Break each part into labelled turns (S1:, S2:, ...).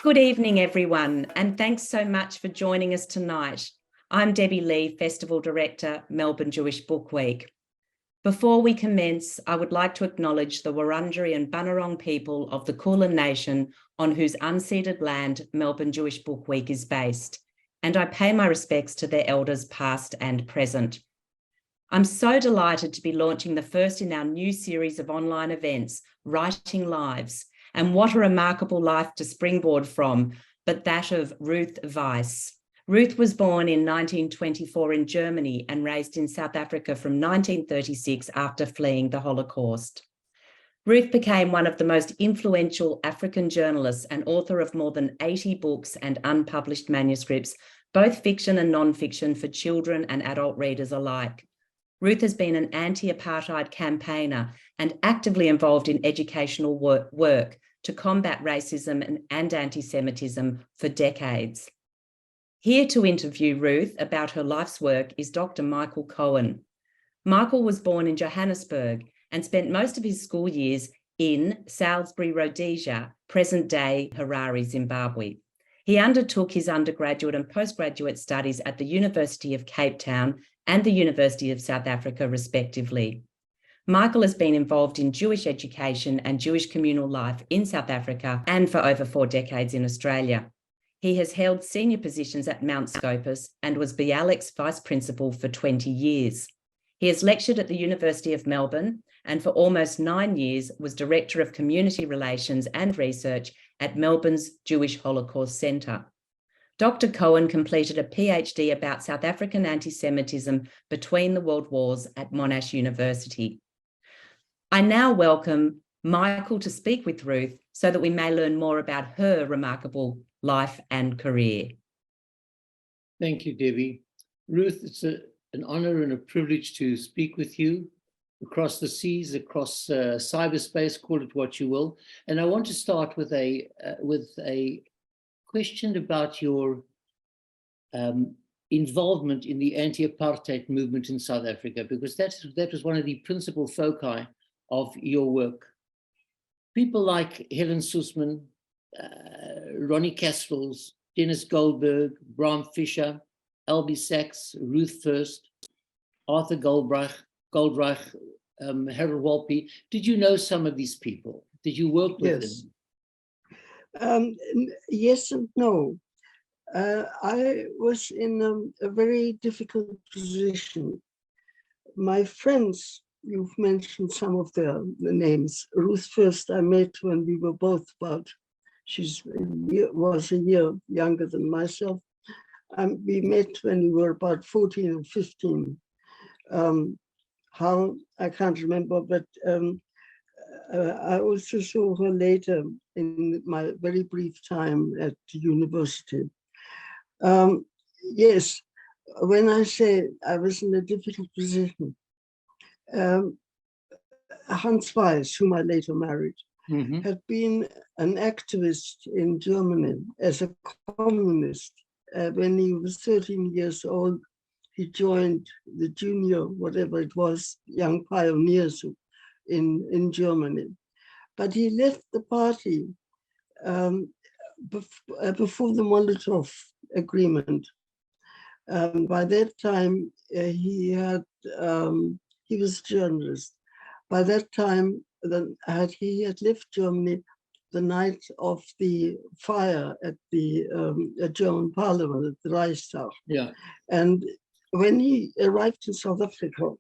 S1: Good evening, everyone, and thanks so much for joining us tonight. I'm Debbie Lee, Festival Director, Melbourne Jewish Book Week. Before we commence, I would like to acknowledge the Wurundjeri and Bunurong people of the Kulin Nation on whose unceded land Melbourne Jewish Book Week is based, and I pay my respects to their elders past and present. I'm so delighted to be launching the first in our new series of online events, Writing Lives, and what a remarkable life to springboard from, but that of Ruth Weiss. Ruth was born in 1924 in Germany and raised in South Africa from 1936 after fleeing the Holocaust. Ruth became one of the most influential African journalists and author of more than 80 books and unpublished manuscripts, both fiction and non-fiction for children and adult readers alike. Ruth has been an anti-apartheid campaigner and actively involved in educational work to combat racism and anti-Semitism for decades. Here to interview Ruth about her life's work is Dr. Michael Cohen. Michael was born in Johannesburg and spent most of his school years in Salisbury, Rhodesia, present-day Harare, Zimbabwe. He undertook his undergraduate and postgraduate studies at the University of Cape Town and the University of South Africa, respectively. Michael has been involved in Jewish education and Jewish communal life in South Africa and for over 4 decades in Australia. He has held senior positions at Mount Scopus and was Bialik's Vice Principal for 20 years. He has lectured at the University of Melbourne and for almost 9 years was Director of Community Relations and Research at Melbourne's Jewish Holocaust Centre. Dr. Cohen completed a PhD about South African anti-Semitism between the World Wars at Monash University. I now welcome Michael to speak with Ruth so that we may learn more about her remarkable life and career.
S2: Thank you, Debbie. Ruth, it's an honor and a privilege to speak with you across the seas, across cyberspace, call it what you will. And I want to start with a question about your involvement in the anti-apartheid movement in South Africa, because that was one of the principal foci of your work. People like Helen Suzman, Ronnie Kasfels, Dennis Goldberg, Bram Fischer, Albie Sachs, Ruth First, Arthur Goldreich, Harold Walpe. Did you know some of these people? Did you work with them?
S3: Yes and no. I was in a very difficult position. My friends, you've mentioned some of the names. Ruth First I met when we were both was a year younger than myself. We met when we were about 14 or 15. How, I can't remember, but I also saw her later in my very brief time at the university. Yes, when I say I was in a difficult position, Hans Weiss, whom I later married, had been an activist in Germany as a communist. When he was 13 years old, he joined the junior, whatever it was, young pioneers in Germany. But he left the party before the Molotov agreement. By that time, he was a journalist. By that time, he had left Germany the night of the fire at the German parliament, at the Reichstag.
S2: Yeah.
S3: And when he arrived in South Africa,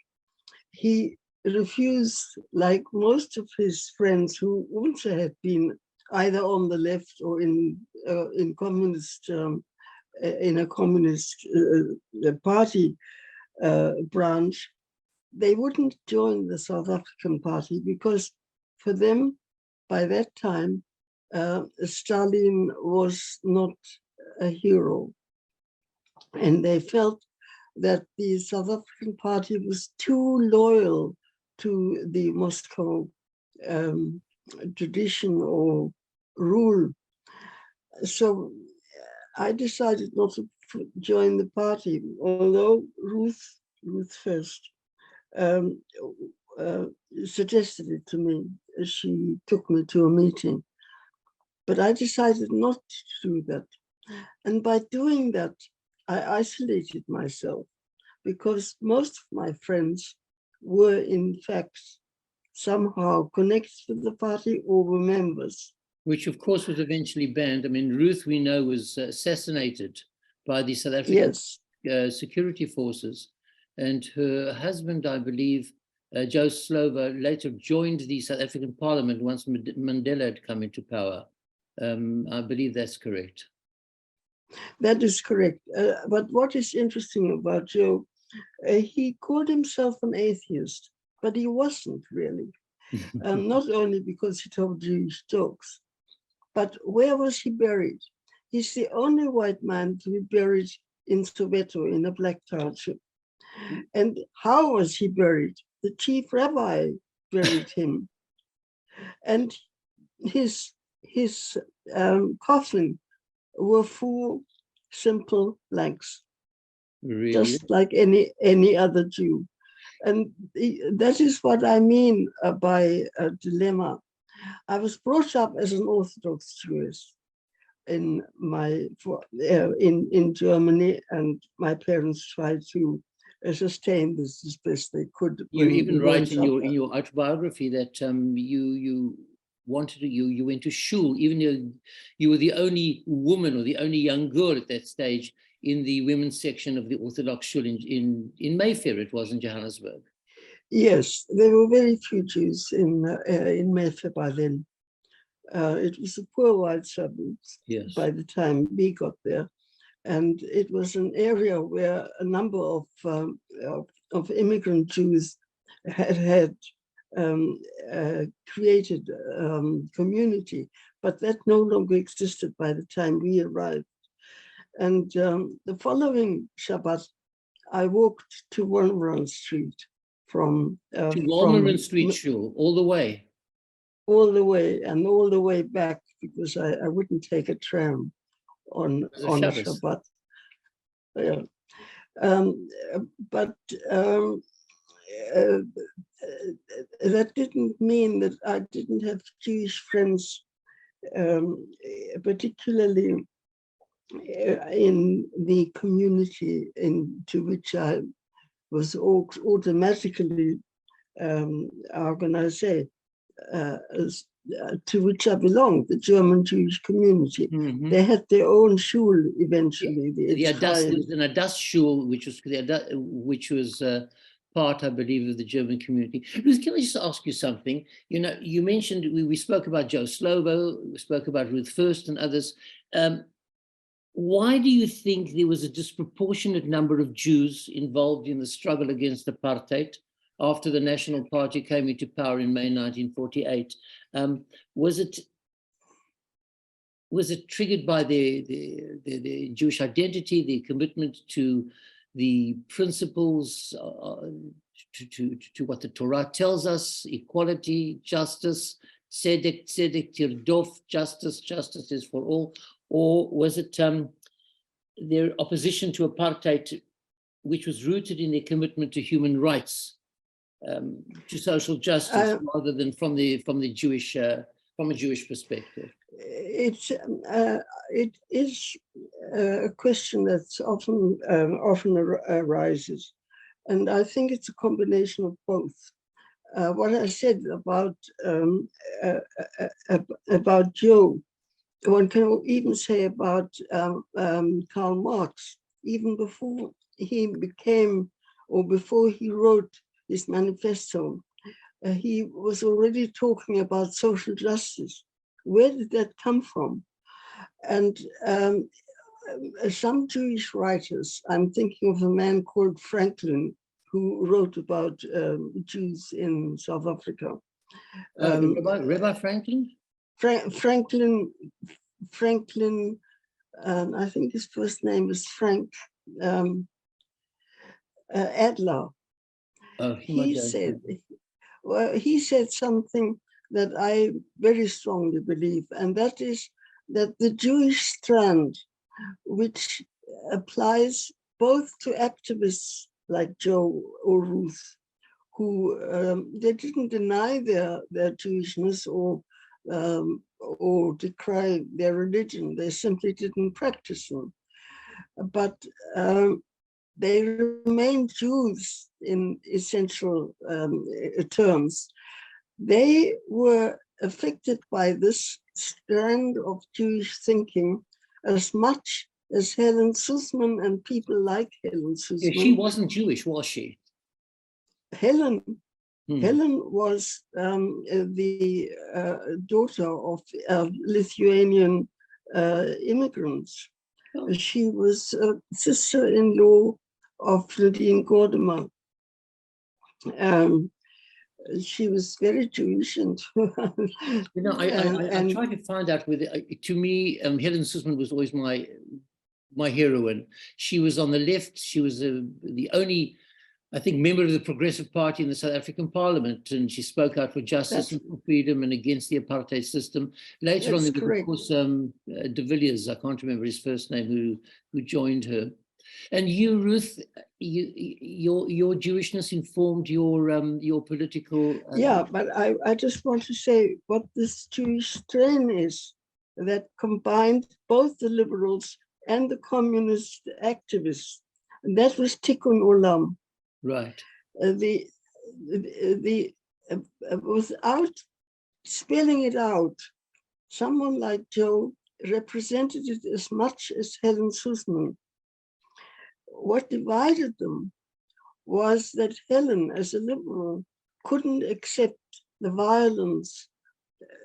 S3: he refused, like most of his friends who also had been either on the left or in communist, in a communist party branch, they wouldn't join the South African party because for them, by that time, Stalin was not a hero. And they felt that the South African party was too loyal to the Moscow tradition or rule. So I decided not to join the party, although Ruth First suggested it to me. She took me to a meeting. But I decided not to do that. And by doing that, I isolated myself because most of my friends were in fact somehow connected with the party or were members.
S2: Which of course was eventually banned. I mean, Ruth, we know, was assassinated by the South African security forces, and her husband, I believe, Joe Slovo, later joined the South African Parliament once Mandela had come into power. I believe that's correct.
S3: That is correct. But what is interesting about Joe, he called himself an atheist, but he wasn't really. Not only because he told Jewish jokes, but where was he buried? He's the only white man to be buried in Soweto in a black township. And how was he buried? The chief rabbi buried him. And his coffin were 4 simple blanks,
S2: Really?
S3: just like any other Jew. And that is what I mean by a dilemma. I was brought up as an Orthodox Jewess in Germany, and my parents tried to sustain this as best they could.
S2: You even write in your autobiography that you went to shul, even though you were the only woman or the only young girl at that stage in the women's section of the Orthodox shul in Mayfair. It was in Johannesburg.
S3: Yes, there were very few Jews in Mayfair by then. It was the poor white suburbs by the time we got there. And it was an area where a number of immigrant Jews had created community, but that no longer existed by the time we arrived. And the following Shabbat, I walked to Walmeran Street from
S2: Walmeran Street Shul, all the way?
S3: All the way, and all the way back, because I wouldn't take a tram on Shabbat. Yeah. But that didn't mean that I didn't have Jewish friends, particularly in the community to which I was automatically, how can I say, to which I belonged, the German Jewish community. Mm-hmm. They had their own shul eventually.
S2: There was an Adas shul, which was part, I believe, of the German community. Ruth, can I just ask you something? You know, you mentioned, we spoke about Joe Slovo, we spoke about Ruth First and others. Why do you think there was a disproportionate number of Jews involved in the struggle against apartheid after the National Party came into power in May 1948? Was it triggered by the Jewish identity, the commitment to the principles, to what the Torah tells us, equality, justice, tzedek tirdof, justice is for all, or was it their opposition to apartheid, which was rooted in their commitment to human rights, to social justice, rather than from a Jewish perspective?
S3: It is a question that's often arises, and I think it's a combination of both. What I said about Joe, one can even say about Karl Marx, even before he became, or before he wrote his manifesto, he was already talking about social justice. Where did that come from? And some Jewish writers, I'm thinking of a man called Franklin, who wrote about Jews in South Africa.
S2: Rabbi Franklin?
S3: Franklin, I think his first name is Frank Adler. He said something that I very strongly believe, and that is that the Jewish strand, which applies both to activists like Joe or Ruth, who they didn't deny their Jewishness or or decry their religion. They simply didn't practice them. But they remained Jews in essential terms. They were affected by this strand of Jewish thinking as much as Helen Suzman and people like Helen Suzman.
S2: She wasn't Jewish, was she?
S3: Helen was the daughter of Lithuanian immigrants.
S2: Oh.
S3: She was sister-in-law of Nadine Gordimer. She was very Jewish, and
S2: I tried to find out whether, to me, Helen Suzman was always my heroine. She was on the left. She was the only, I think, member of the Progressive Party in the South African Parliament, and she spoke out for justice and for freedom and against the apartheid system. Later on, there was, of course, de Villiers, I can't remember his first name, who joined her. And you, Ruth, your Jewishness informed your political.
S3: Yeah, but I just want to say what this Jewish strain is that combined both the liberals and the communist activists. And that was Tikkun Olam.
S2: Right.
S3: Without spelling it out, someone like Joe represented it as much as Helen Suzman. What divided them was that Helen, as a liberal, couldn't accept the violence,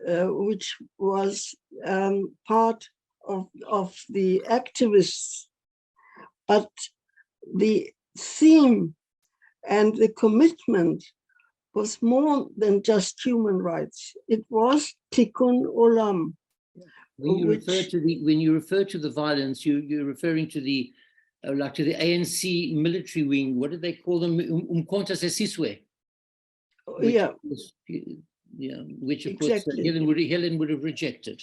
S3: which was part of the activists. But the theme and the commitment was more than just human rights. It was Tikkun Olam.
S2: When you refer to the violence, you're referring to the like to the ANC military wing. What did they call them? Umkhonto Sesiswe.
S3: Yeah.
S2: Which of
S3: exactly.
S2: course Helen would have rejected.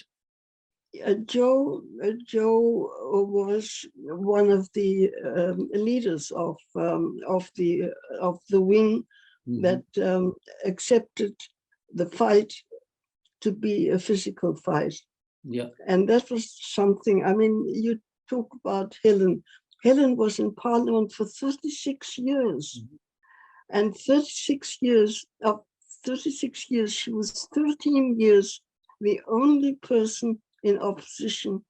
S3: Joe was one of the leaders of the wing that accepted the fight to be a physical fight.
S2: Yeah,
S3: and that was something. I mean, you talk about Helen. Helen was in Parliament for 36 years, and 36 years, she was 13 years the only person in opposition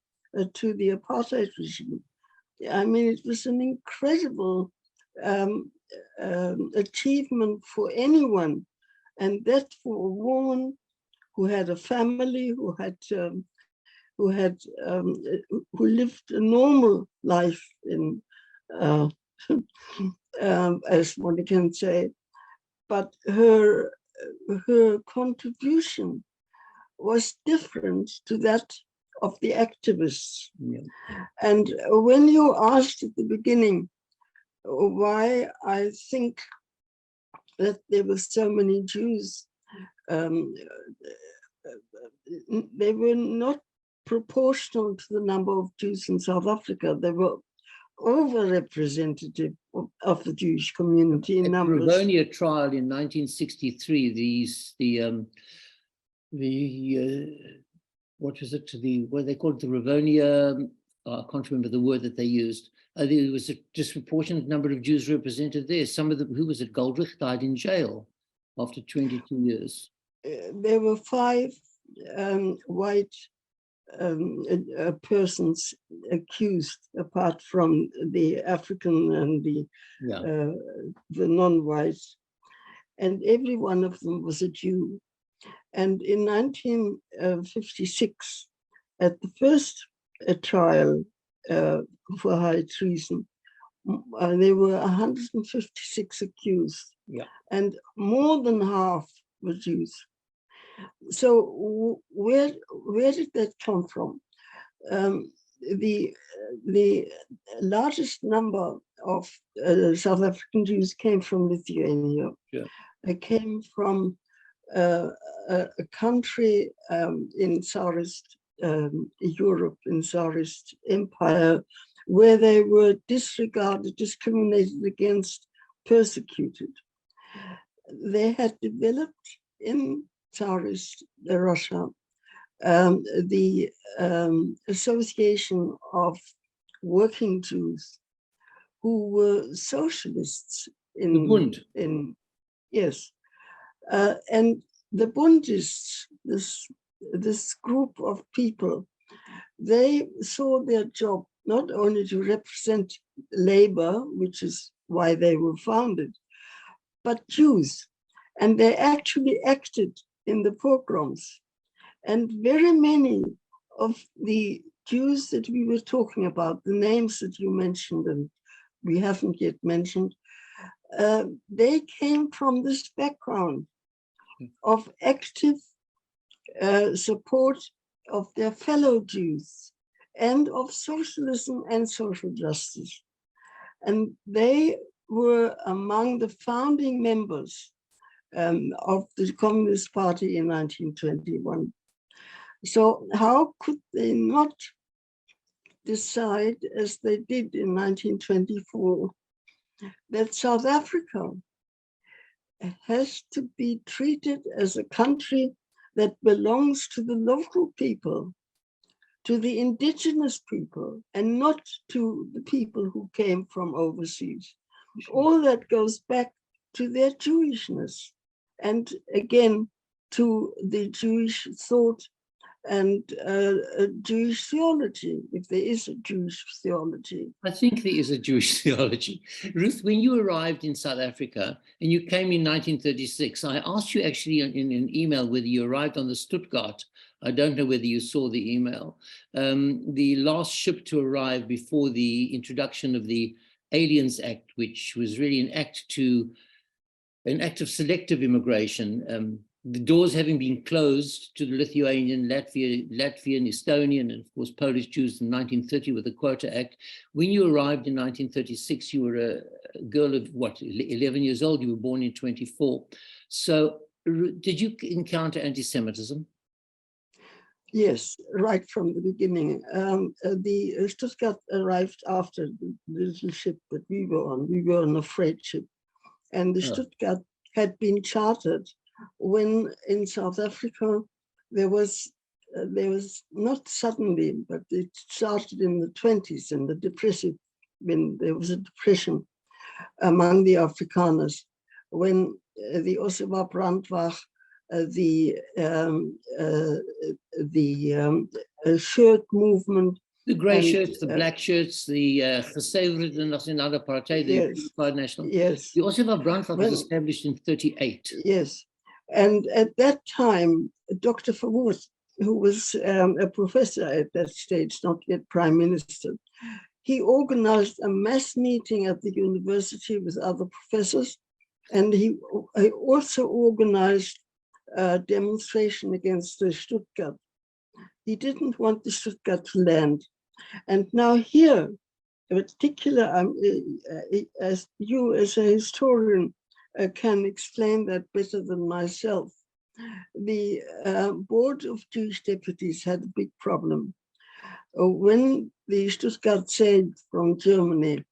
S3: to the apartheid regime. I mean, it was an incredible achievement for anyone, and that for a woman who had a family, who lived a normal life in, as one can say, but her contribution was different to that of the activists. Yeah. And when you asked at the beginning why I think that there were so many Jews, they were not proportional to the number of Jews in South Africa. They were over-representative of the Jewish community in numbers.
S2: The Rhodesia trial in 1963, what was it? What they called the Rivonia, I can't remember the word that they used. There was a disproportionate number of Jews represented there. Some of them, who was it? Goldrich died in jail after 22 years.
S3: There were 5 white persons accused, apart from the African and the non-white, and every one of them was a Jew. And in 1956, at the first trial for high treason, there were 156 accused, and more than half were Jews. So where did that come from? The largest number of South African Jews came from Lithuania. They came from a country in Tsarist Europe, in Tsarist Empire, where they were disregarded, discriminated against, persecuted. They had developed in Tsarist Russia the Association of Working Jews who were socialists
S2: The Bund.
S3: Yes. And the Bundists, this group of people, they saw their job not only to represent labor, which is why they were founded, but Jews. And they actually acted in the pogroms. And very many of the Jews that we were talking about, the names that you mentioned and we haven't yet mentioned, they came from this background of active support of their fellow Jews and of socialism and social justice. And they were among the founding members of the Communist Party in 1921. So how could they not decide, as they did in 1924, that South Africa has to be treated as a country that belongs to the local people, to the indigenous people, and not to the people who came from overseas. All that goes back to their Jewishness, and again, to the Jewish thought and Jewish theology, if there is a Jewish theology.
S2: I think there is a Jewish theology. Ruth, when you arrived in South Africa and you came in 1936, I asked you actually in an email whether you arrived on the Stuttgart. I don't know whether you saw the email. The last ship to arrive before the introduction of the Aliens Act, which was really an act of selective immigration. The doors having been closed to the Lithuanian, Latvian, Estonian, and of course Polish Jews in 1930 with the Quota Act. When you arrived in 1936, you were a girl of what, 11 years old? You were born in 24. So did you encounter anti-Semitism?
S3: Yes, right from the beginning. The Stuttgart arrived after the little ship that we were on. We were on a freight ship. And the Stuttgart had been chartered when in South Africa there was not suddenly, but it started in the 20s in the depressive, when there was a depression among the Afrikaners, when the Ossewa Brandwacht, the shirt movement,
S2: the grey shirts, the black shirts, the Geseverde Nationale Partij, the Unified National.
S3: Yes.
S2: The Ossewa Brandwacht was established in 1938.
S3: Yes. And at that time, Dr. Verwoerd, who was a professor at that stage, not yet prime minister, he organized a mass meeting at the university with other professors. And he also organized a demonstration against the Stuttgart. He didn't want the Stuttgart to land. And now here, in particular, as you as a historian can explain that better than myself, the Board of Jewish Deputies had a big problem. When the Stuttgart sailed from Germany,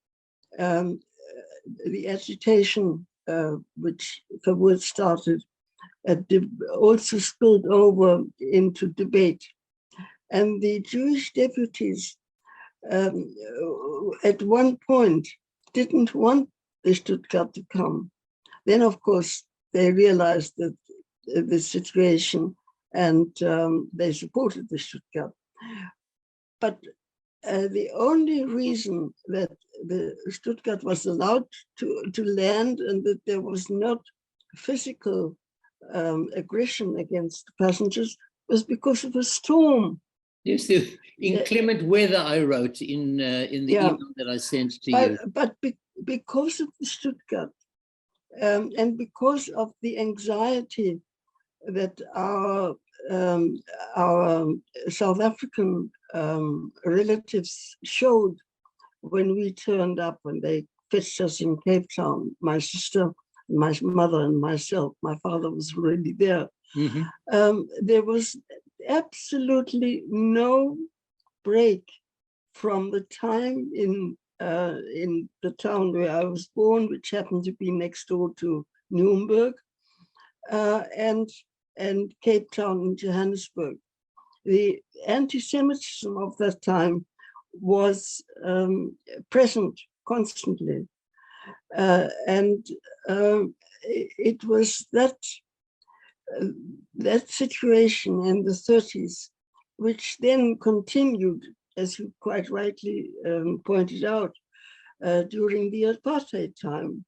S3: the agitation which Verwoerd started also spilled over into debate. And the Jewish deputies at one point didn't want the Stuttgart to come. Then, of course, they realized that the situation and they supported the Stuttgart. But the only reason that the Stuttgart was allowed to land and that there was not physical aggression against passengers was because of a storm.
S2: Yes, the inclement weather I wrote in the email that I sent to you.
S3: But because of the Stuttgart and because of the anxiety that our South African relatives showed when we turned up, when they fetched us in Cape Town, my sister, my mother and myself, my father was already there. Mm-hmm. There was absolutely no break from the time in the town where I was born, which happened to be next door to Nuremberg, and Cape Town in Johannesburg. the anti-Semitism of that time was present constantly. And it was that situation in the 30s, which then continued, as you quite rightly pointed out, during the apartheid time.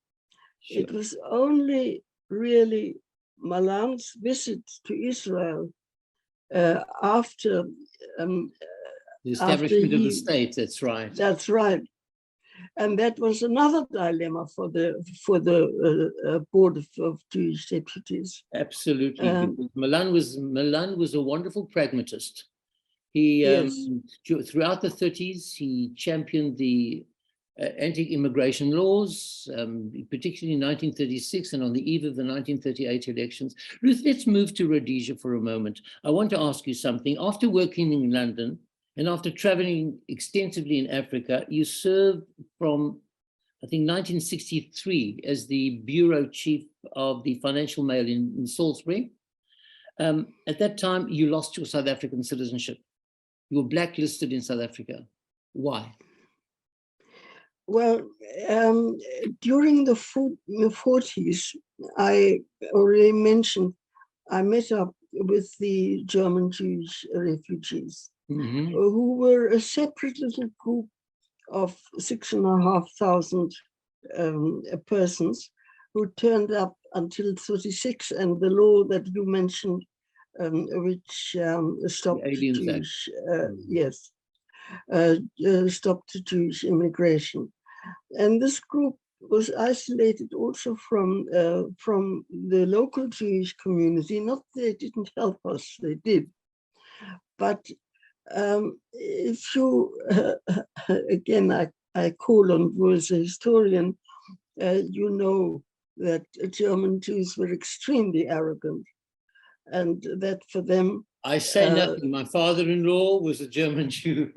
S3: Sure. It was only really Malan's visit to Israel after
S2: the establishment of the state. That's right.
S3: That's right, and that was another dilemma for the board of Jewish deputies.
S2: Absolutely, because Malan was a wonderful pragmatist. He
S3: yes.
S2: Throughout the 30s, he championed the anti-immigration laws, particularly in 1936 and on the eve of the 1938 elections. Ruth, let's move to Rhodesia for a moment. I want to ask you something. After working in London and after traveling extensively in Africa, you served from, I think, 1963 as the bureau chief of the Financial Mail in Salisbury. At that time, you lost your South African citizenship. You were blacklisted in South Africa. Why?
S3: Well, during the 40s, I already mentioned, I met up with the German Jewish refugees, who were a separate little group of 6,500 persons who turned up until 36, and the law that you mentioned, which stopped Jewish, stopped Jewish immigration. And this group was isolated also from the local Jewish community. Not that they didn't help us, they did. But if you, again, I call on you as a historian, you know that German Jews were extremely arrogant, and that for them...
S2: I say nothing. My father-in-law was a German Jew.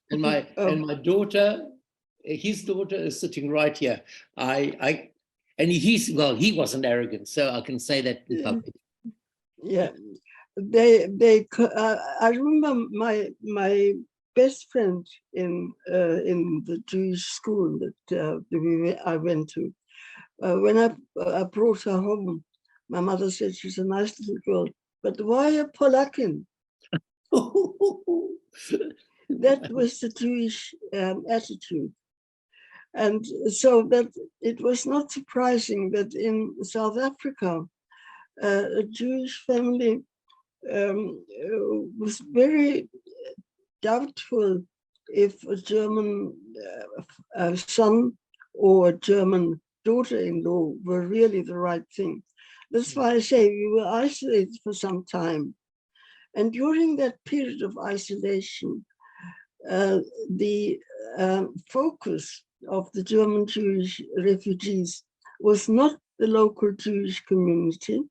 S2: And my daughter, his daughter is sitting right here. He wasn't arrogant, so I can say that in public.
S3: Yeah, I remember my best friend in the Jewish school that I went to. When I brought her home, my mother said she's a nice little girl, but why a Polakin? That was the Jewish attitude. And so that it was not surprising that in South Africa, a Jewish family was very doubtful if a German son or a German daughter-in-law were really the right thing. That's why I say we were isolated for some time. And during that period of isolation, the focus of the German Jewish refugees was not the local Jewish community.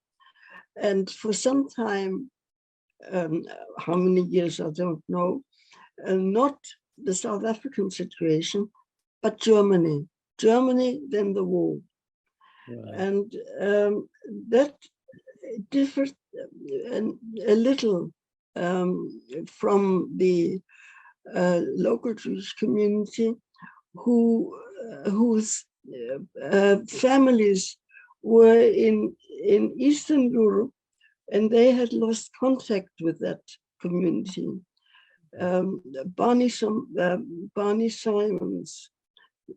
S3: And for some time, how many years, I don't know, not the South African situation, but Germany. Germany, then the war. Right. And that differed a little from the local Jewish community, whose families were in Eastern Europe, and they had lost contact with that community. Barney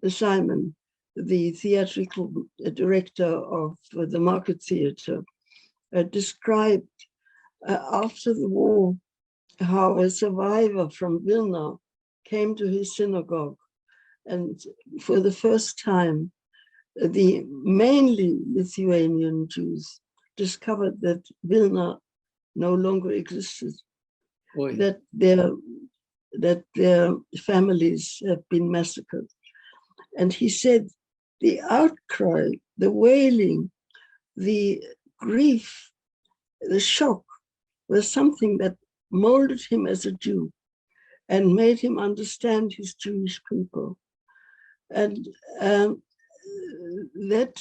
S3: Simon, the theatrical director of the Market Theatre, described after the war how a survivor from Vilna came to his synagogue, and for the first time, the mainly Lithuanian Jews discovered that Vilna no longer existed, that their families have been massacred. And he said the outcry, the wailing, the grief, the shock was something that molded him as a Jew and made him understand his Jewish people. And that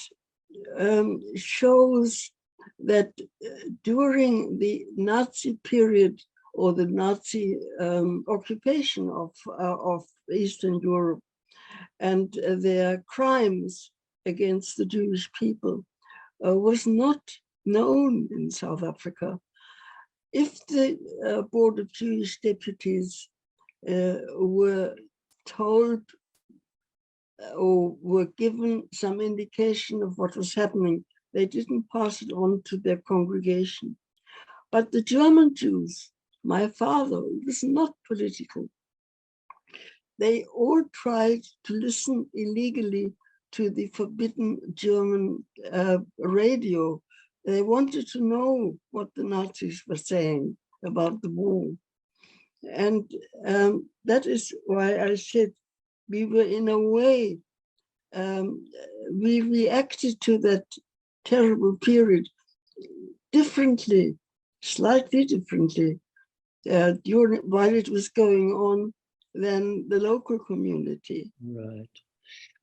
S3: shows that during the Nazi period or the Nazi occupation of Eastern Europe and their crimes against the Jewish people was not known in South Africa. If the Board of Jewish Deputies were told or were given some indication of what was happening, they didn't pass it on to their congregation. But the German Jews, my father, was not political. They all tried to listen illegally to the forbidden German radio. They wanted to know what the Nazis were saying about the war. And that is why I said we were, in a way, we reacted to that terrible period differently, slightly differently, while it was going on than the local community.
S2: Right.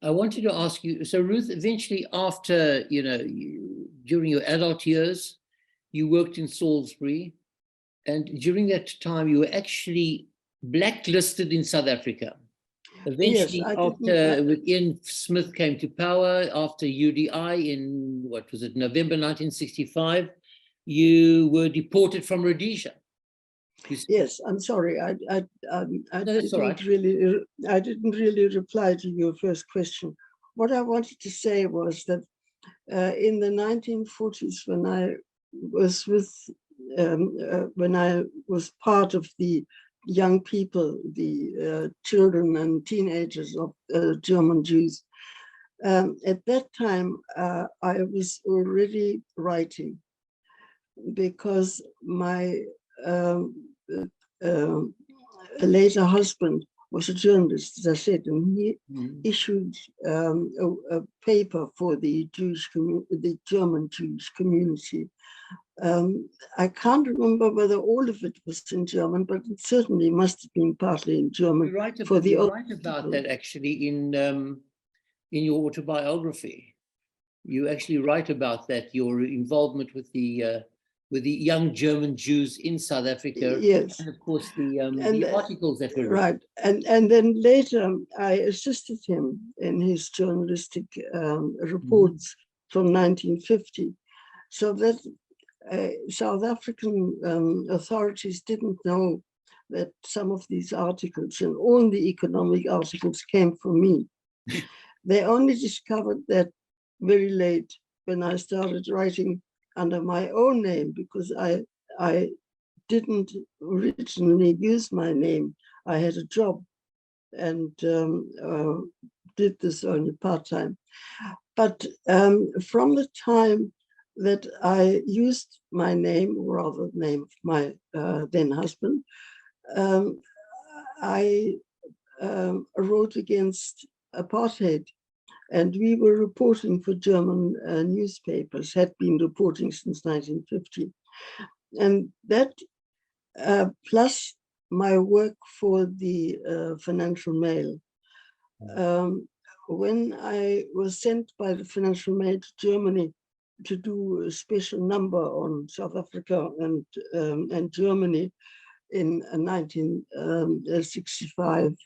S2: I wanted to ask you, so Ruth, eventually after, during your adult years, you worked in Salisbury, and during that time you were actually blacklisted in South Africa. Eventually,
S3: Yes,
S2: after Ian Smith came to power, after UDI in, what was it, November 1965, you were deported from Rhodesia.
S3: Yes, I'm sorry. I
S2: No, that's all right.
S3: I didn't really reply to your first question. What I wanted to say was that in the 1940s, when I was part of the young people, the children and teenagers of German Jews, at that time I was already writing, because my later husband was a journalist, as I said, and he issued a paper for the German Jewish community. I can't remember whether all of it was in German, but it certainly must have been partly in German.
S2: You write about that actually in your autobiography. You actually write about that, your involvement with the young German Jews in South Africa.
S3: Yes.
S2: And of course the articles that were written.
S3: Right. And then later I assisted him in his journalistic reports from 1950. So that South African authorities didn't know that some of these articles, and all the economic articles, came from me. They only discovered that very late, when I started writing under my own name, because I didn't originally use my name. I had a job and did this only part-time. But from the time that I used my name, or rather the name of my then husband, I wrote against apartheid. And we were reporting for German newspapers, had been reporting since 1950. And that, plus my work for the Financial Mail. When I was sent by the Financial Mail to Germany to do a special number on South Africa and Germany in 1965,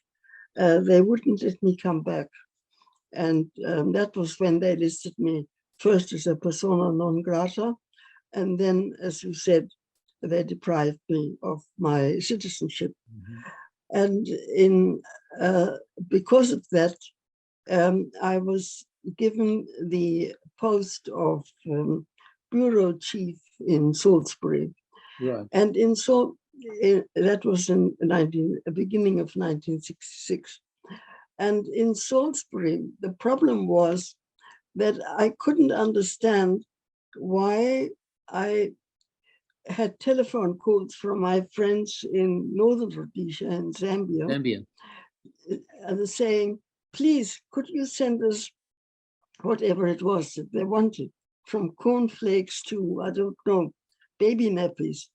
S3: they wouldn't let me come back. And that was when they listed me first as a persona non grata, and then, as you said, they deprived me of my citizenship. And because of that, I was given the post of bureau chief in Salisbury.
S2: Right.
S3: And that was in the beginning of 1966. And in Salisbury, the problem was that I couldn't understand why I had telephone calls from my friends in northern Rhodesia and Zambia. Saying, please, could you send us whatever it was that they wanted, from cornflakes to, I don't know, baby nappies,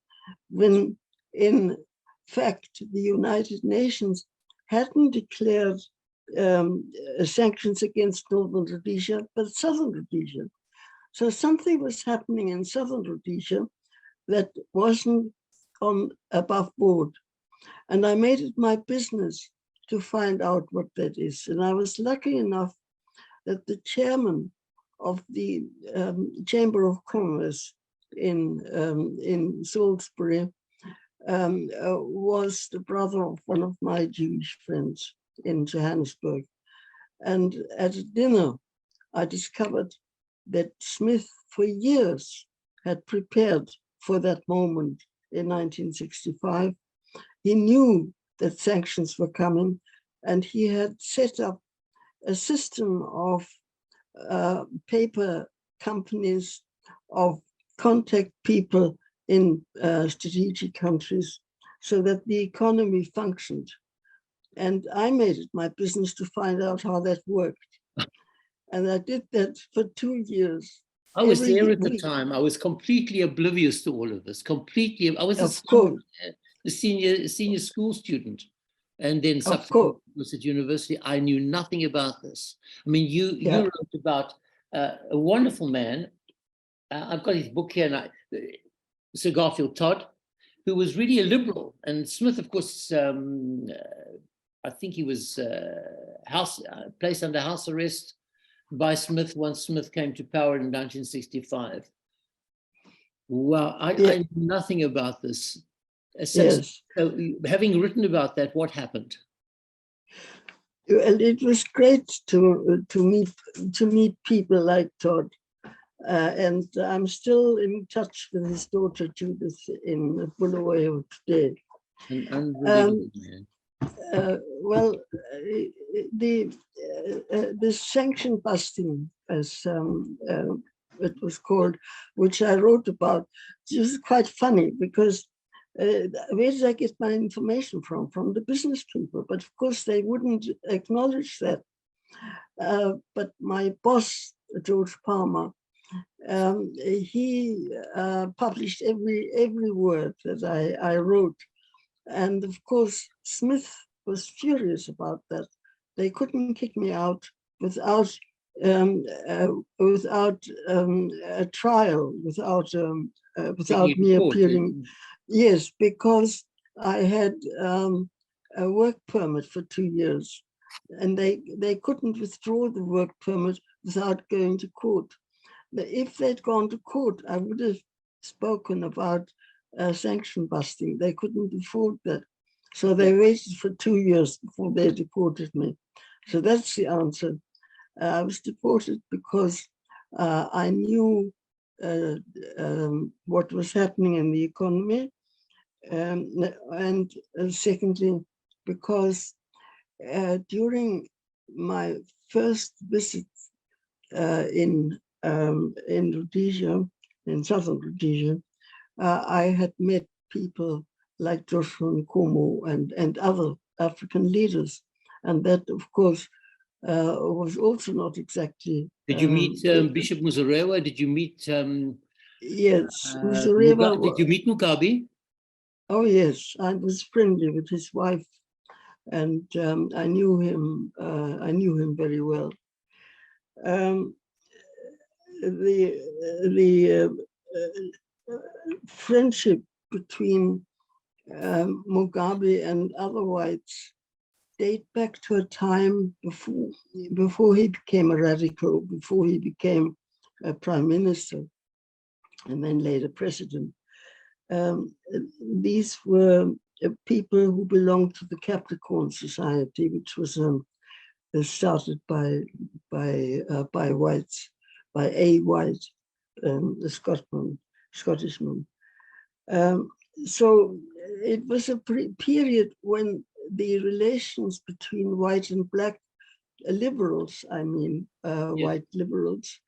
S3: when in fact the United Nations hadn't declared sanctions against northern Rhodesia, but southern Rhodesia. So something was happening in southern Rhodesia that wasn't on above board. And I made it my business to find out what that is. And I was lucky enough that the chairman of the Chamber of Commerce in Salisbury was the brother of one of my Jewish friends in Johannesburg. And at a dinner, I discovered that Smith for years had prepared for that moment in 1965. He knew that sanctions were coming, and he had set up a system of paper companies, of contact people in strategic countries so that the economy functioned. And I made it my business to find out how that worked. And I did that for 2 years.
S2: I was there at the time. I was completely oblivious to all of this. Completely. I was a senior school student, and then subsequently was at university. I knew nothing about this. I mean, you wrote about a wonderful man. I've got his book here, Sir Garfield Todd, who was really a liberal. And Smith, of course, I think he was placed under house arrest by Smith once Smith came to power in 1965. Wow, I knew nothing about this. So, having written about that, what happened?
S3: And it was great to meet people like Todd, and I'm still in touch with his daughter Judith in Bulawayo today.
S2: An unbelievable man.
S3: Well, the sanction busting, as it was called, which I wrote about, is quite funny because where did I get my information from? From the business people, but of course they wouldn't acknowledge that. But my boss, George Palmer, he published every word that I wrote. And of course, Smith was furious about that. They couldn't kick me out without a trial, without me appearing. Yes, because I had a work permit for 2 years, and they couldn't withdraw the work permit without going to court. But if they'd gone to court, I would have spoken about sanction busting. They couldn't afford that. So they waited for 2 years before they deported me. So that's the answer. I was deported because I knew what was happening in the economy. And secondly, because during my first visit in Rhodesia, in southern Rhodesia, I had met people like Joshua Nkomo and other African leaders. And that, of course, was also not exactly...
S2: Did you meet Bishop Muzorewa? Did you meet...
S3: yes, Muzorewa...
S2: Did you meet Mugabe?
S3: Oh, yes. I was friendly with his wife, and I knew him very well. The friendship between Mugabe and other whites date back to a time before he became a radical, before he became a prime minister and then later president. These were people who belonged to the Capricorn Society, which was started by whites, by a white, the Scottishman. So it was a period when the relations between white and black liberals, white liberals,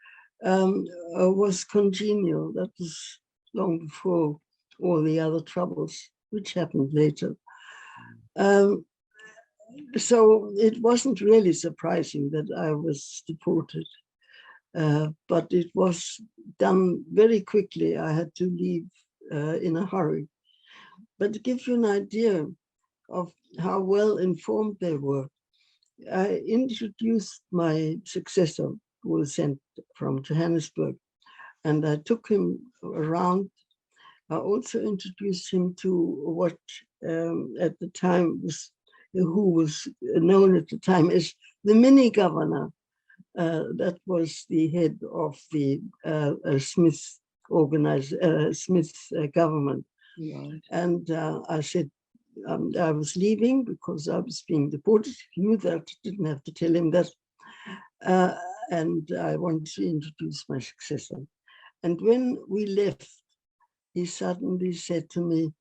S3: was congenial. That was long before all the other troubles, which happened later. So it wasn't really surprising that I was deported, but it was done very quickly. I had to leave in a hurry. But to give you an idea of how well informed they were, I introduced my successor, who was sent from Johannesburg. and I took him around. I also introduced him to what at the time who was known at the time as the mini governor. That was the head of the Smith government.
S2: Right.
S3: And I said I was leaving because I was being deported. He knew that, didn't have to tell him that. And I wanted to introduce my successor. And when we left, he suddenly said to me,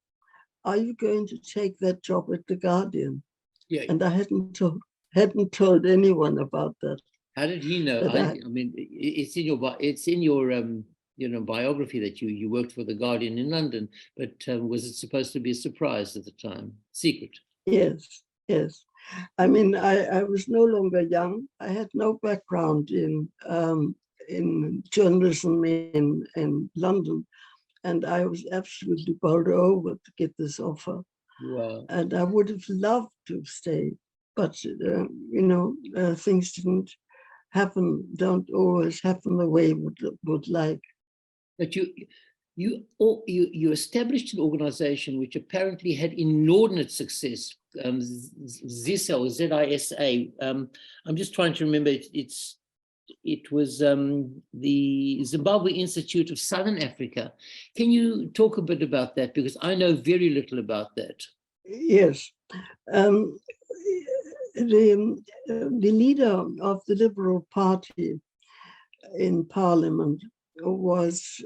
S3: "Are you going to take that job at The Guardian?"
S2: Yeah.
S3: And I hadn't told anyone about that.
S2: How did he know? I mean, it's in your biography that you worked for The Guardian in London, but was it supposed to be a surprise at the time? Secret?
S3: Yes, yes. I mean, I was no longer young. I had no background in journalism in London, and I was absolutely bowled over to get this offer.
S2: Wow.
S3: And I would have loved to have stayed, but things didn't happen. Don't always happen the way would like.
S2: But you established an organization which apparently had inordinate success. ZISA or ZISA. I'm just trying to remember. It was the Zimbabwe Institute of Southern Africa. Can you talk a bit about that? Because I know very little about that.
S3: Yes. The leader of the Liberal Party in Parliament was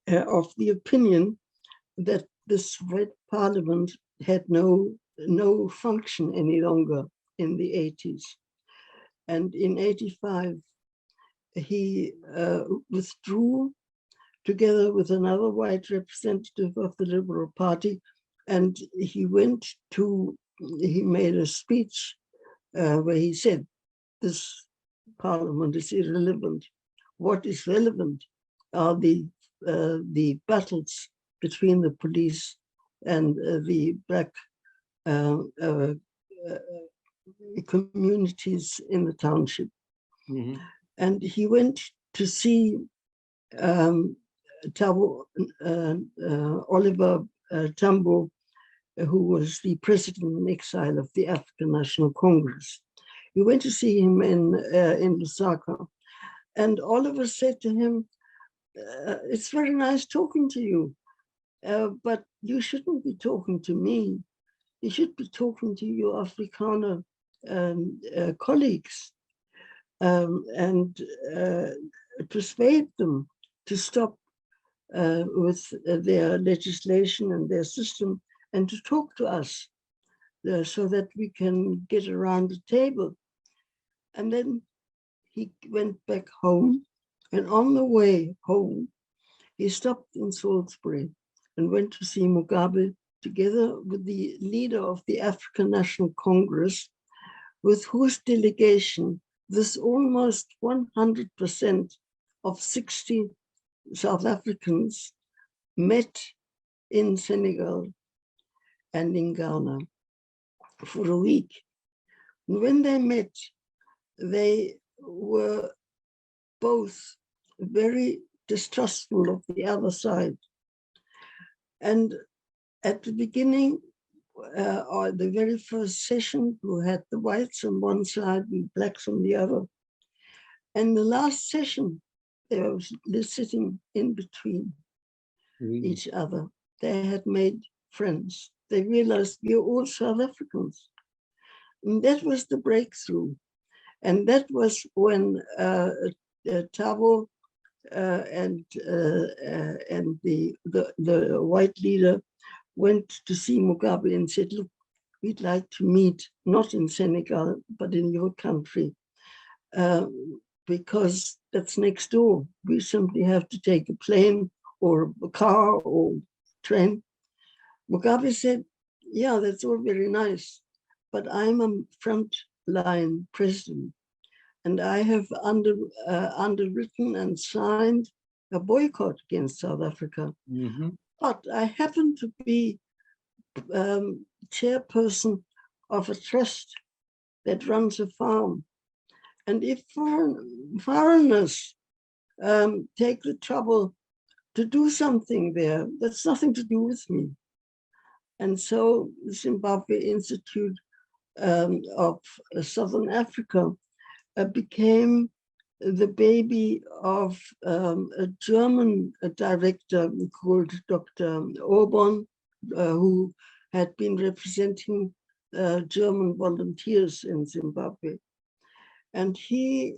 S3: of the opinion that this Red Parliament had no function any longer in the 80s. And in 85, he withdrew together with another white representative of the Liberal Party, and he made a speech where he said, "This Parliament is irrelevant. What is relevant are the battles between the police and the black communities in the township."
S2: Mm-hmm.
S3: And he went to see Oliver Tambo, who was the president in exile of the African National Congress. He went to see him in Lusaka, and Oliver said to him, "It's very nice talking to you, but you shouldn't be talking to me. You should be talking to your Afrikaner colleagues and persuade them to stop with their legislation and their system and to talk to us so that we can get around the table." And then he went back home, and on the way home, he stopped in Salisbury and went to see Mugabe together with the leader of the African National Congress, with whose delegation this almost 100% of 60 South Africans met in Senegal and in Ghana for a week. And when they met, they were both very distrustful of the other side. And at the beginning, or the very first session, we had the whites on one side and blacks on the other. And the last session, they were sitting in between each other. They had made friends. They realized we're all South Africans. And that was the breakthrough. And that was when Thabo and the white leader went to see Mugabe and said, "Look, we'd like to meet, not in Senegal, but in your country, because that's next door. We simply have to take a plane or a car or train." Mugabe said, "Yeah, that's all very nice, but I'm a frontline president, and I have underwritten and signed a boycott against South Africa. Mm-hmm. But I happen to be chairperson of a trust that runs a farm. And if foreigners take the trouble to do something there that's nothing to do with me. And so the Zimbabwe Institute of Southern Africa became the baby of a German director called Dr. Orban, who had been representing German volunteers in Zimbabwe. And he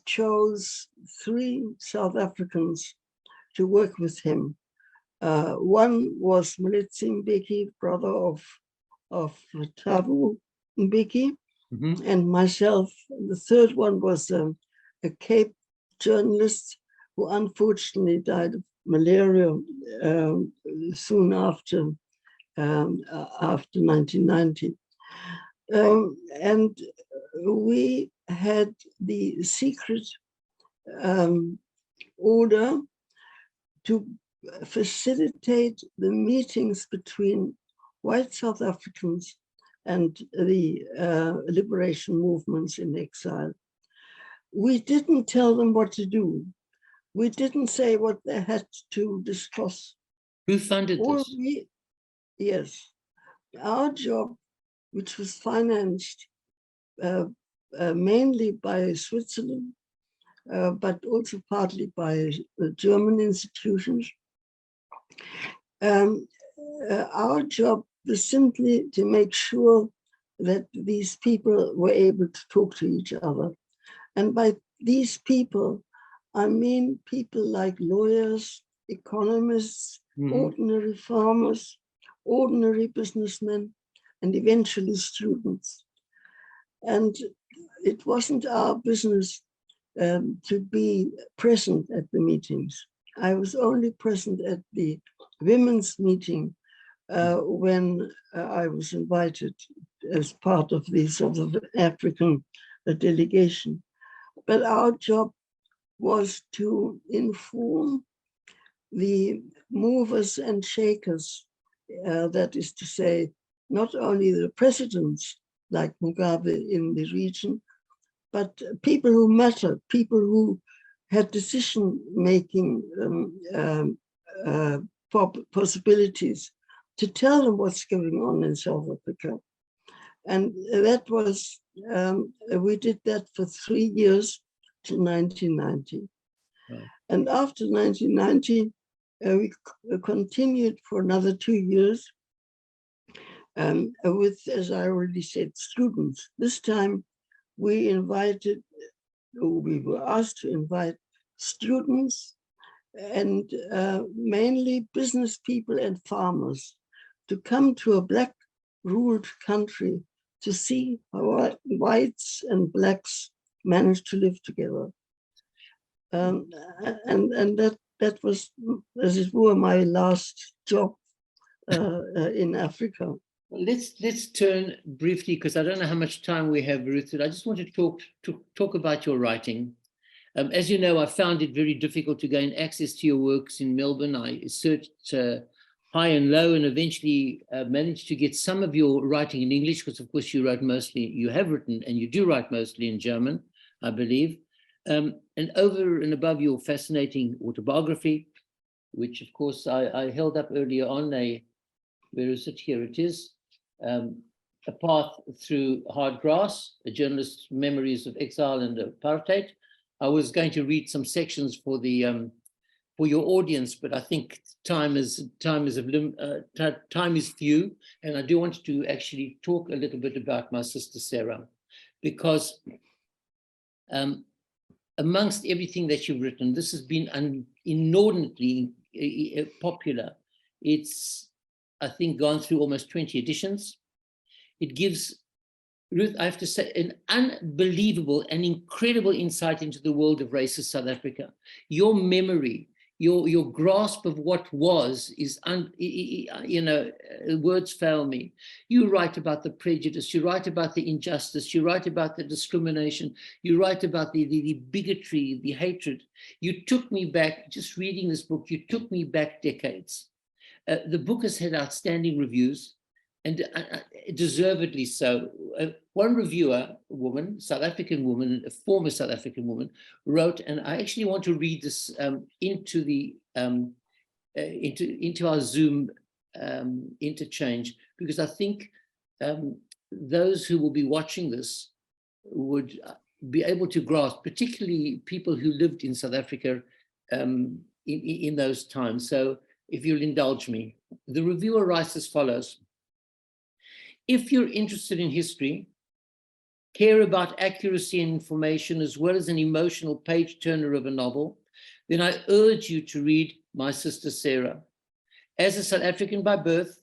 S3: chose 3 South Africans to work with him. One was Mletsi Mbeki, brother of Thabo Mbeki, and myself. The third one was a Cape journalist who unfortunately died of malaria soon after 1990. And we had the secret order to facilitate the meetings between white South Africans and the liberation movements in exile. We didn't tell them what to do. We didn't say what they had to discuss.
S2: Who funded this?
S3: Yes, our job, which was financed mainly by Switzerland, but also partly by the German institutions. Our job was simply to make sure that these people were able to talk to each other. And by these people, I mean people like lawyers, economists, ordinary farmers, ordinary businessmen, and eventually students. And it wasn't our business to be present at the meetings. I was only present at the women's meeting when I was invited as part of the sort of African delegation. But our job was to inform the movers and shakers, that is to say, not only the presidents like Mugabe in the region, but people who mattered, people who had decision-making possibilities, to tell them what's going on in South Africa. And that was, we did that for 3 years till 1990. Right. And after 1990, we continued for another 2 years with, as I already said, students. This time we invited, or we were asked to invite students and mainly business people and farmers to come to a black ruled country to see how whites and blacks managed to live together. And that was, as it were, my last job in Africa.
S2: Well, let's turn briefly, because I don't know how much time we have, Ruth. I just want to talk about your writing. As you know, I found it very difficult to gain access to your works in Melbourne. I searched high and low, and eventually managed to get some of your writing in English, because of course you have written and you do write mostly in German, I believe. And over and above your fascinating autobiography, which of course I held up earlier on, where is it? Here it is. A Path Through Hard Grass, a journalist's memories of exile and apartheid. I was going to read some sections for the for your audience, but I think time is few, and I do want to actually talk a little bit about my sister Sarah, because amongst everything that you've written, this has been inordinately popular. It's, I think, gone through almost 20 editions. It gives, Ruth, I have to say, an unbelievable and incredible insight into the world of racist South Africa. Your memory, your grasp of what was is, words fail me. You write about the prejudice, you write about the injustice, you write about the discrimination, you write about the bigotry, the hatred. You took me back, just reading this book, you took me back decades. The book has had outstanding reviews, and deservedly so. One reviewer, a woman, South African woman, a former South African woman, wrote, and I actually want to read this into the into our Zoom interchange, because I think those who will be watching this would be able to grasp, particularly people who lived in South Africa in those times. So if you'll indulge me, the reviewer writes as follows: if you're interested in history, care about accuracy and information, as well as an emotional page turner of a novel, then I urge you to read My Sister Sarah. As a South African by birth,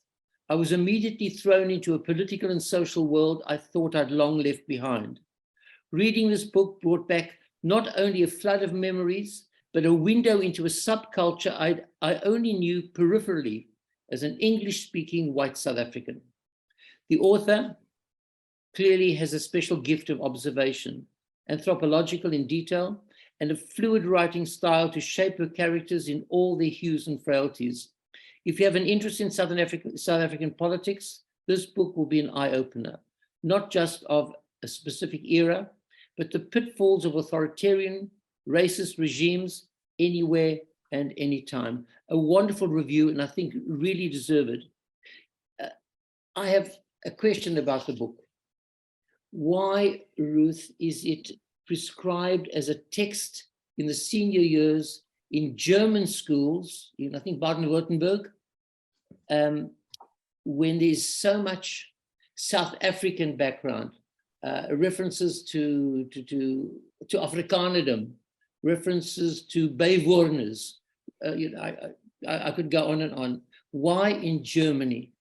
S2: I was immediately thrown into a political and social world I thought I'd long left behind. Reading this book brought back not only a flood of memories, but a window into a subculture I only knew peripherally as an English-speaking white South African. The author clearly has a special gift of observation, anthropological in detail, and a fluid writing style to shape her characters in all their hues and frailties. If you have an interest in South African politics, this book will be an eye-opener, not just of a specific era, but the pitfalls of authoritarian, racist regimes anywhere and anytime. A wonderful review, and I think really deserved. I have a question about the book. Why, Ruth, is it prescribed as a text in the senior years in German schools, in I think Baden-Württemberg, when there's so much South African background, references to Afrikanerdom, references to Bijvoorners, I could go on and on. Why in Germany?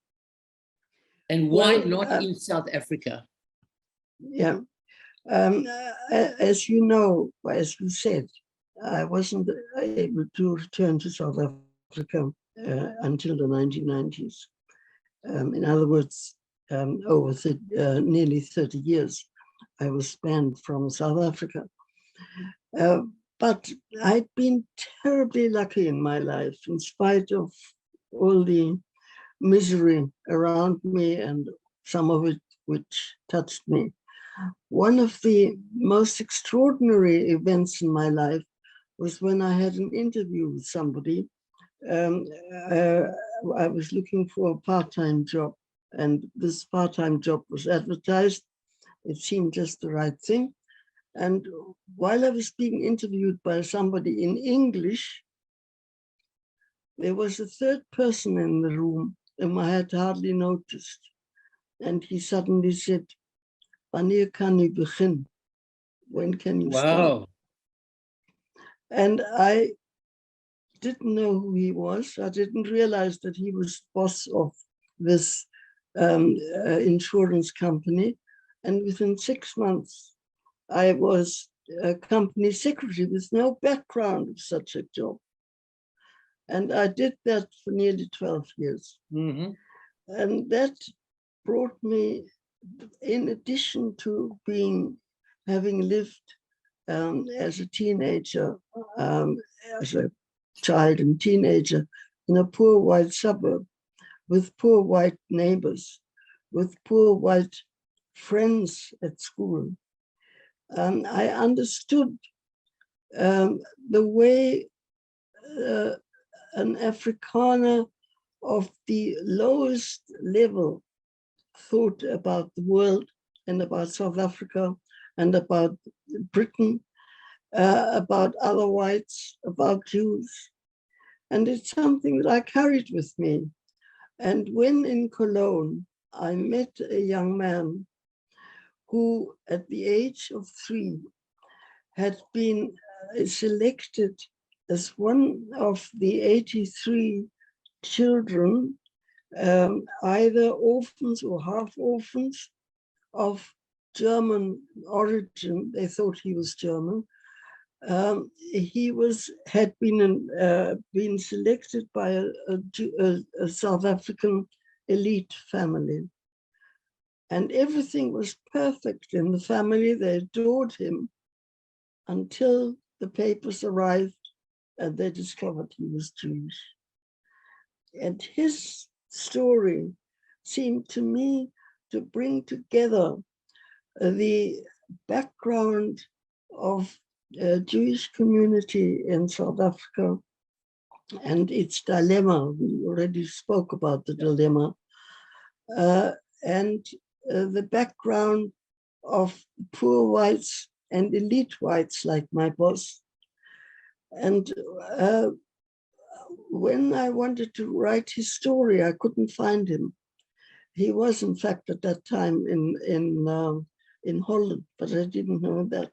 S2: And why not in South Africa?
S3: Yeah, as you know, as you said, I wasn't able to return to South Africa until the 1990s. In other words, over nearly 30 years, I was banned from South Africa. But I'd been terribly lucky in my life, in spite of all the misery around me and some of it which touched me. One of the most extraordinary events in my life was when I had an interview with somebody. I was looking for a part-time job, and this part-time job was advertised. It seemed just the right thing. And while I was being interviewed by somebody in English, there was a third person in the room whom I had hardly noticed. And he suddenly said, "Wanneer kan u begin? When can you start?" And I didn't know who he was. I didn't realize that he was boss of this insurance company. And within 6 months, I was a company secretary with no background of such a job. And I did that for nearly 12 years. Mm-hmm. And that brought me, in addition to having lived as a teenager, as a child and teenager in a poor white suburb with poor white neighbors, with poor white friends at school, I understood the way an Afrikaner of the lowest level thought about the world and about South Africa and about Britain, about other whites, about Jews. And it's something that I carried with me. And when in Cologne, I met a young man who, at the age of 3, had been selected as one of the 83 children, either orphans or half orphans of German origin. They thought he was German. He had been selected by a South African elite family. And everything was perfect in the family. They adored him until the papers arrived and they discovered he was Jewish. And his story seemed to me to bring together the background of Jewish community in South Africa and its dilemma. We already spoke about the dilemma. And the background of poor whites and elite whites like my boss. And when I wanted to write his story, I couldn't find him. He was, in fact, at that time in Holland, but I didn't know that.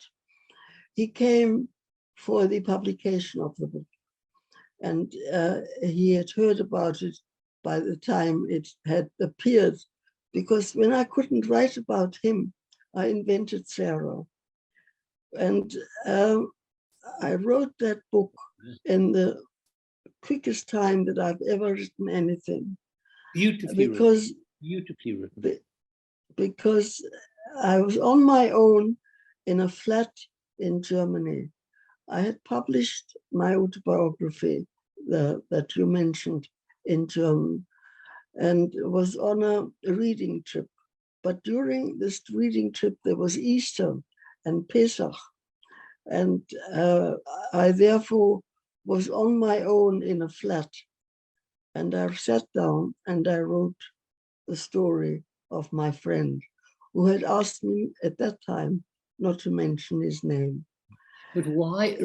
S3: He came for the publication of the book, and he had heard about it by the time it had appeared, because when I couldn't write about him, I invented Sarah. And I wrote that book in the quickest time that I've ever written anything.
S2: Beautifully written. Beautifully written.
S3: Because I was on my own in a flat in Germany. I had published my autobiography that you mentioned in German, and was on a reading trip. But during this reading trip, there was Easter and Pesach. And I therefore was on my own in a flat. And I sat down and I wrote the story of my friend, who had asked me at that time not to mention his name.
S2: But why?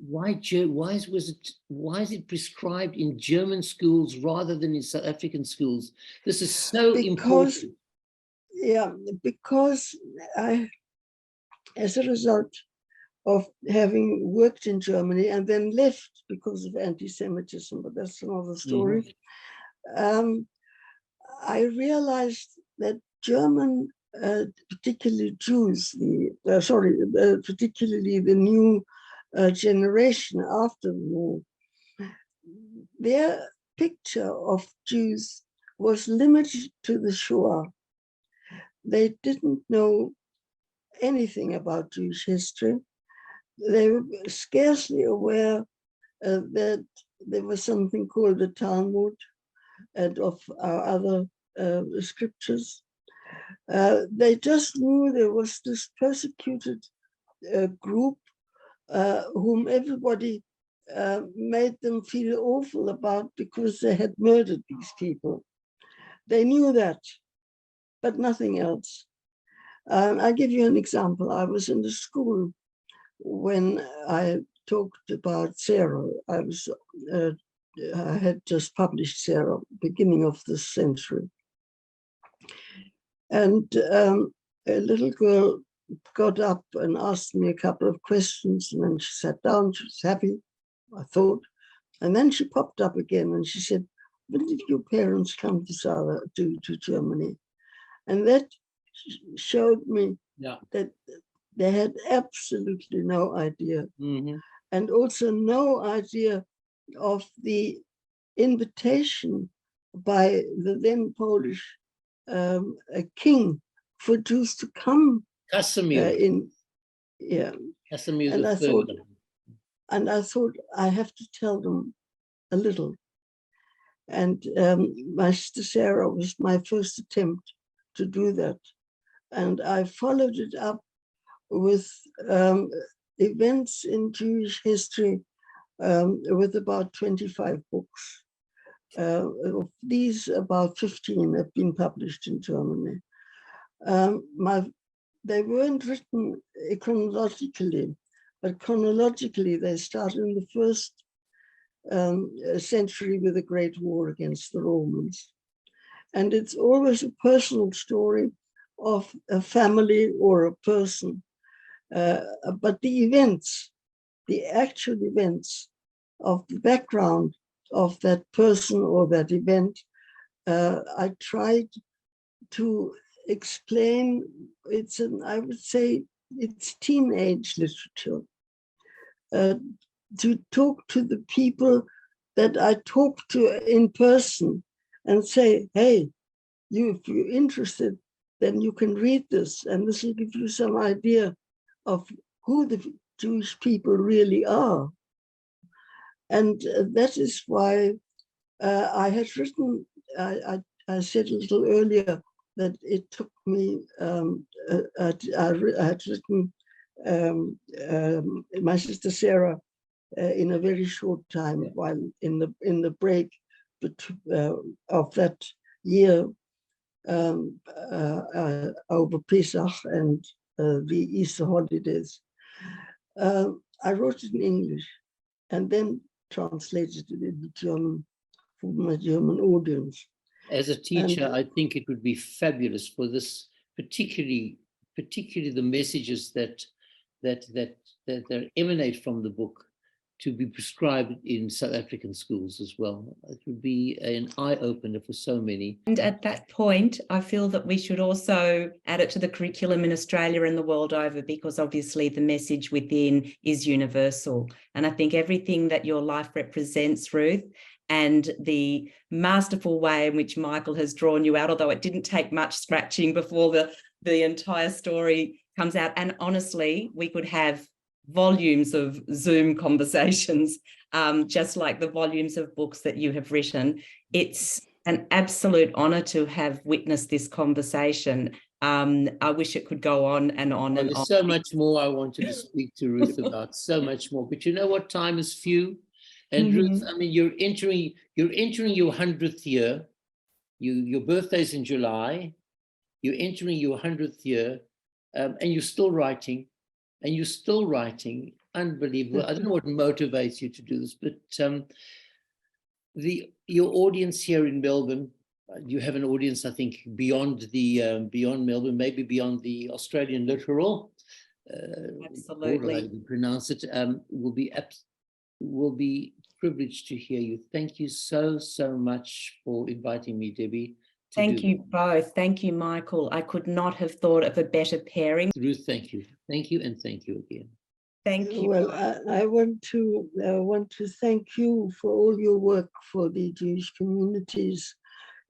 S2: Why is it prescribed in German schools rather than in South African schools? This is so important.
S3: Yeah, because as a result of having worked in Germany and then left because of anti-Semitism, but that's another story. I realized that German, particularly Jews, particularly the new generation after the war, their picture of Jews was limited to the Shoah. They didn't know anything about Jewish history. They were scarcely aware that there was something called the Talmud and of our other scriptures. They just knew there was this persecuted group whom everybody made them feel awful about because they had murdered these people. They knew that, but nothing else. I'll give you an example. I was in the school when I talked about Sarah. I had just published Sarah, beginning of this century. And a little girl got up and asked me a couple of questions, and then she sat down. She was happy, I thought. And then she popped up again and she said, "When did your parents come to Germany?" And that showed me that they had absolutely no idea. And also no idea of the invitation by the then Polish king for Jews to come
S2: Casimir. Casimir
S3: and I thought I have to tell them a little. And my sister Sarah was my first attempt to do that. And I followed it up with events in Jewish history with about 25 books. Of these, about 15 have been published in Germany. They weren't written chronologically, but chronologically they started in the first century with the Great War against the Romans. And it's always a personal story of a family or a person. But the events, the actual events of the background of that person or that event, I tried to explain. I would say it's teenage literature. To talk to the people that I talk to in person and say, hey, if you're interested, then you can read this, and this will give you some idea of who the Jewish people really are. And that is why I had written, I I said a little earlier that it took me, I had written my sister Sarah in a very short time, while in the break of that year over Pesach and the Easter holidays. I wrote it in English and then translated it into German for my German audience.
S2: As a teacher, I think it would be fabulous for this, particularly the messages that emanate from the book, to be prescribed in South African schools as well. It would be an eye-opener for so many.
S1: And at that point, I feel that we should also add it to the curriculum in Australia and the world over, because obviously the message within is universal. And I think everything that your life represents, Ruth, and the masterful way in which Michael has drawn you out, although it didn't take much scratching before the entire story comes out. And honestly, we could have volumes of Zoom conversations, just like the volumes of books that you have written. It's an absolute honor to have witnessed this conversation. I wish it could go on and on and on.
S2: There's so much more I wanted to speak to Ruth about, so much more. But you know what? Time is few. And Ruth, I mean, you're entering your 100th year. Your birthday's in July. You're entering your 100th year, and you're still writing. And you're still writing, unbelievable. I don't know what motivates you to do this, but your audience here in Melbourne, you have an audience, I think, beyond Melbourne, maybe beyond the Australian littoral.
S1: Absolutely.
S2: Or you pronounce it, will be privileged to hear you. Thank you so much for inviting me, Debbie.
S1: Thank you both. Thank you, Michael. I could not have thought of a better pairing.
S2: Ruth, thank you. Thank you, and thank you again.
S1: Thank you.
S3: Well, I want to thank you for all your work for the Jewish communities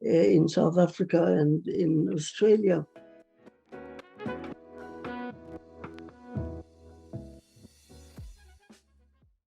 S3: in South Africa and in Australia.